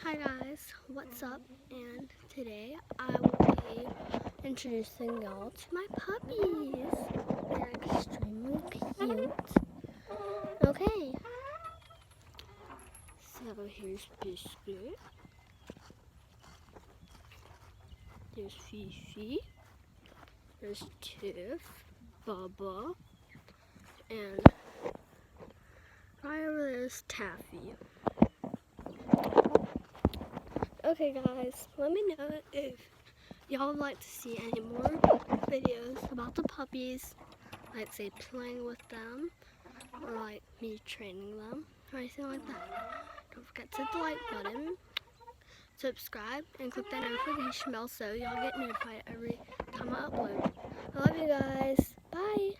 Hi guys, what's up? And today I will be introducing y'all to my puppies. They're extremely cute. Okay, so here's Biscuit, there's Fifi, there's Tiff, Bubba, and right over there is Taffy. Okay guys, let me know if y'all would like to see any more videos about the puppies, like say playing with them, or like me training them, or anything like that. Don't forget to hit the like button, subscribe, and click that notification bell so y'all get notified every time I upload. I love you guys. Bye.